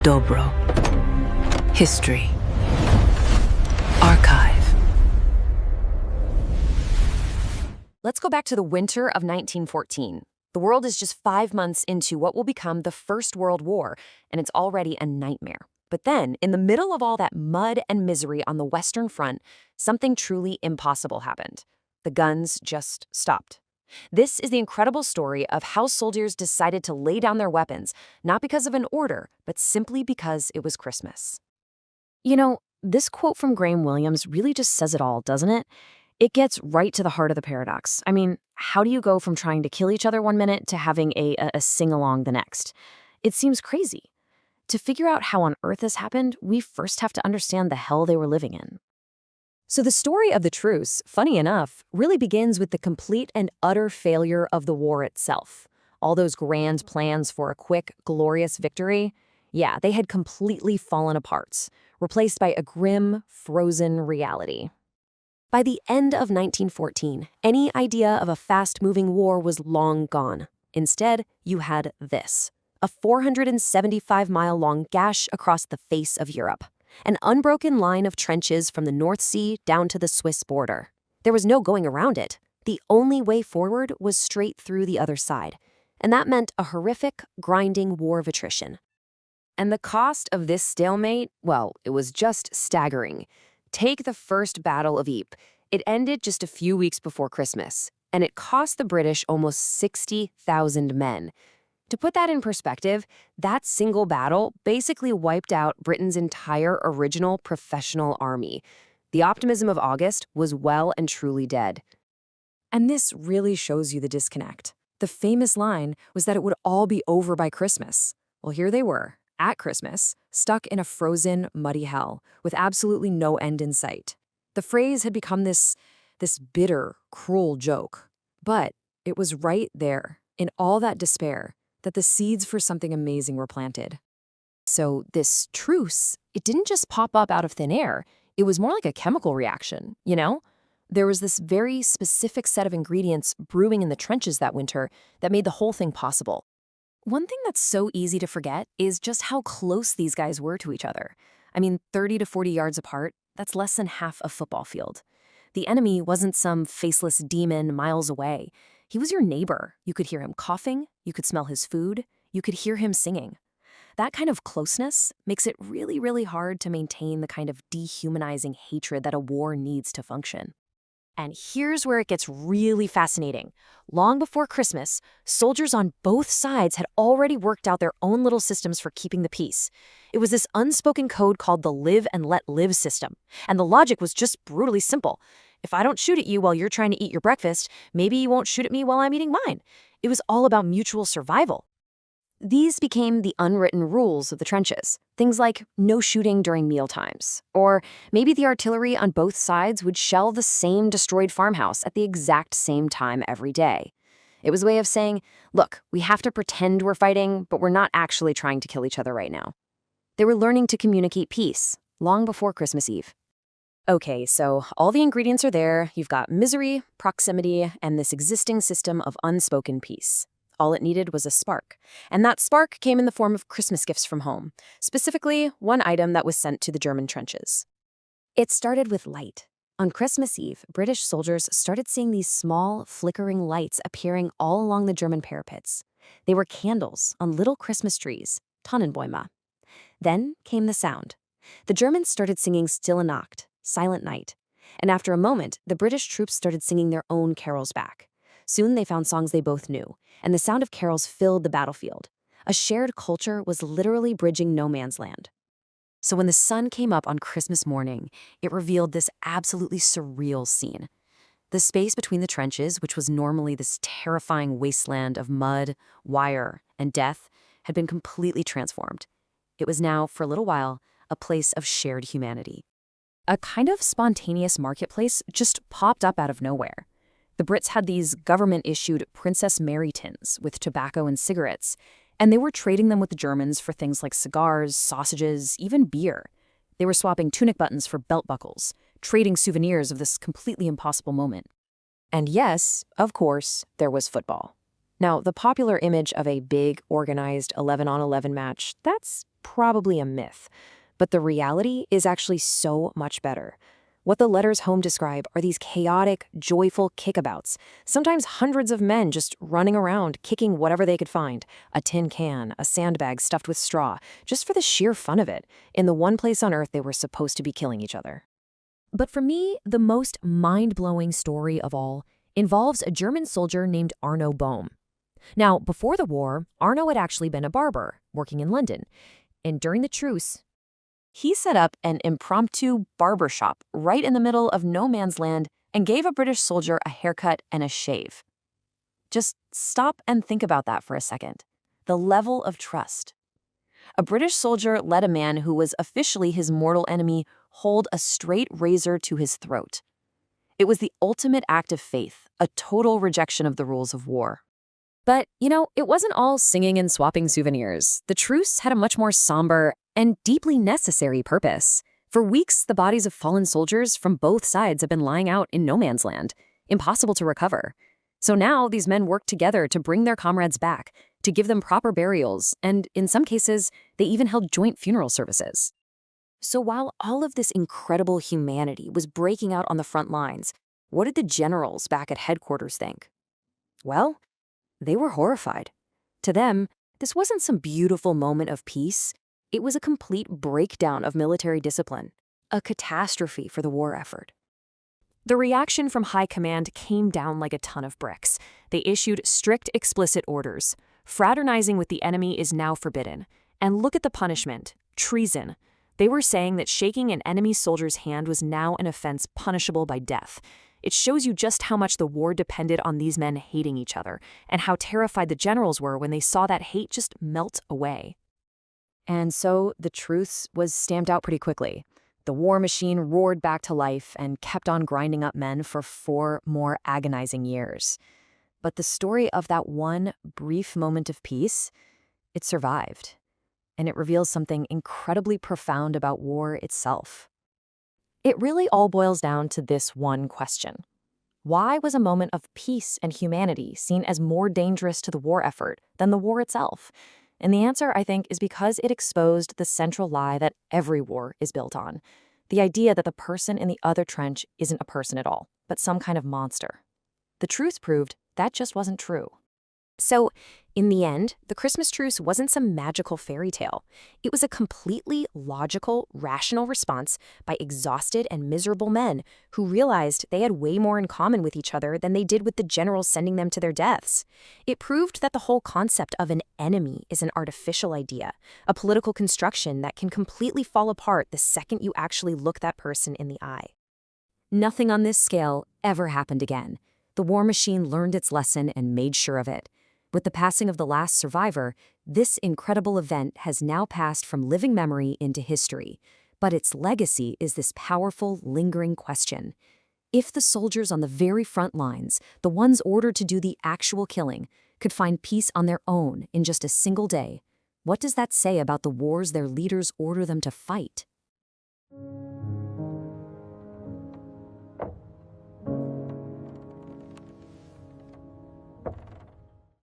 Dobro. History. Archive. Let's go back to the winter of 1914. The world is just 5 months into what will become the First World War, and it's already a nightmare. But then, in the middle of all that mud and misery on the Western Front, something truly impossible happened. The guns just stopped. This is the incredible story of how soldiers decided to lay down their weapons, not because of an order, but simply because it was Christmas. You know, this quote from Graham Williams really just says it all, doesn't it? It gets right to the heart of the paradox. I mean, how do you go from trying to kill each other one minute to having a sing-along the next? It seems crazy. To figure out how on earth this happened, we first have to understand the hell they were living in. So the story of the truce, funny enough, really begins with the complete and utter failure of the war itself. All those grand plans for a quick, glorious victory, yeah, they had completely fallen apart, replaced by a grim, frozen reality. By the end of 1914, any idea of a fast-moving war was long gone. Instead, you had this: a 475-mile-long gash across the face of Europe. An unbroken line of trenches from the North Sea down to the Swiss border. There was no going around it. The only way forward was straight through the other side. And that meant a horrific, grinding war of attrition. And the cost of this stalemate, well, it was just staggering. Take the First Battle of Ypres. It ended just a few weeks before Christmas, and it cost the British almost 60,000 men. To put that in perspective, that single battle basically wiped out Britain's entire original professional army. The optimism of August was well and truly dead. And this really shows you the disconnect. The famous line was that it would all be over by Christmas. Well, here they were, at Christmas, stuck in a frozen, muddy hell, with absolutely no end in sight. The phrase had become this bitter, cruel joke. But it was right there, in all that despair, that the seeds for something amazing were planted. So this truce, it didn't just pop up out of thin air. It was more like a chemical reaction, you know? There was this very specific set of ingredients brewing in the trenches that winter that made the whole thing possible. One thing that's so easy to forget is just how close these guys were to each other. I mean, 30 to 40 yards apart, that's less than half a football field. The enemy wasn't some faceless demon miles away. He was your neighbor. You could hear him coughing, you could smell his food, you could hear him singing. That kind of closeness makes it really, really hard to maintain the kind of dehumanizing hatred that a war needs to function. And here's where it gets really fascinating. Long before Christmas, soldiers on both sides had already worked out their own little systems for keeping the peace. It was this unspoken code called the live and let live system. And the logic was just brutally simple. If I don't shoot at you while you're trying to eat your breakfast, maybe you won't shoot at me while I'm eating mine. It was all about mutual survival. These became the unwritten rules of the trenches. Things like no shooting during mealtimes. Or maybe the artillery on both sides would shell the same destroyed farmhouse at the exact same time every day. It was a way of saying, look, we have to pretend we're fighting, but we're not actually trying to kill each other right now. They were learning to communicate peace long before Christmas Eve. Okay, so all the ingredients are there. You've got misery, proximity, and this existing system of unspoken peace. All it needed was a spark. And that spark came in the form of Christmas gifts from home, specifically one item that was sent to the German trenches. It started with light. On Christmas Eve, British soldiers started seeing these small, flickering lights appearing all along the German parapets. They were candles on little Christmas trees, Tannenbäume. Then came the sound. The Germans started singing Stille Nacht, Silent Night. And after a moment, the British troops started singing their own carols back. Soon they found songs they both knew, and the sound of carols filled the battlefield. A shared culture was literally bridging no man's land. So when the sun came up on Christmas morning, it revealed this absolutely surreal scene. The space between the trenches, which was normally this terrifying wasteland of mud, wire, and death, had been completely transformed. It was now, for a little while, a place of shared humanity. A kind of spontaneous marketplace just popped up out of nowhere. The Brits had these government-issued Princess Mary tins with tobacco and cigarettes, and they were trading them with the Germans for things like cigars, sausages, even beer. They were swapping tunic buttons for belt buckles, trading souvenirs of this completely impossible moment. And yes, of course, there was football. Now, the popular image of a big, organized 11-on-11 match, that's probably a myth. But the reality is actually so much better. What the letters home describe are these chaotic, joyful kickabouts, sometimes hundreds of men just running around, kicking whatever they could find, a tin can, a sandbag stuffed with straw, just for the sheer fun of it, in the one place on Earth they were supposed to be killing each other. But for me, the most mind-blowing story of all involves a German soldier named Arno Bohm. Now, before the war, Arno had actually been a barber, working in London. And during the truce, he set up an impromptu barber shop right in the middle of no man's land and gave a British soldier a haircut and a shave. Just stop and think about that for a second. The level of trust. A British soldier let a man who was officially his mortal enemy hold a straight razor to his throat. It was the ultimate act of faith, a total rejection of the rules of war. But, it wasn't all singing and swapping souvenirs. The truce had a much more somber and deeply necessary purpose. For weeks, the bodies of fallen soldiers from both sides have been lying out in no man's land, impossible to recover. So now these men worked together to bring their comrades back, to give them proper burials, and in some cases, they even held joint funeral services. So while all of this incredible humanity was breaking out on the front lines, what did the generals back at headquarters think? Well, they were horrified. To them, this wasn't some beautiful moment of peace. It was a complete breakdown of military discipline, a catastrophe for the war effort. The reaction from high command came down like a ton of bricks. They issued strict, explicit orders. Fraternizing with the enemy is now forbidden. And look at the punishment: treason. They were saying that shaking an enemy soldier's hand was now an offense punishable by death. It shows you just how much the war depended on these men hating each other, and how terrified the generals were when they saw that hate just melt away. And so the truce was stamped out pretty quickly. The war machine roared back to life and kept on grinding up men for 4 more agonizing years. But the story of that one brief moment of peace, it survived. And it reveals something incredibly profound about war itself. It really all boils down to this one question. Why was a moment of peace and humanity seen as more dangerous to the war effort than the war itself? And the answer, I think, is because it exposed the central lie that every war is built on. The idea that the person in the other trench isn't a person at all, but some kind of monster. The truce proved that just wasn't true. So, in the end, the Christmas Truce wasn't some magical fairy tale. It was a completely logical, rational response by exhausted and miserable men who realized they had way more in common with each other than they did with the generals sending them to their deaths. It proved that the whole concept of an enemy is an artificial idea, a political construction that can completely fall apart the second you actually look that person in the eye. Nothing on this scale ever happened again. The war machine learned its lesson and made sure of it. With the passing of the last survivor, this incredible event has now passed from living memory into history. But its legacy is this powerful, lingering question. If the soldiers on the very front lines, the ones ordered to do the actual killing, could find peace on their own in just a single day, what does that say about the wars their leaders order them to fight?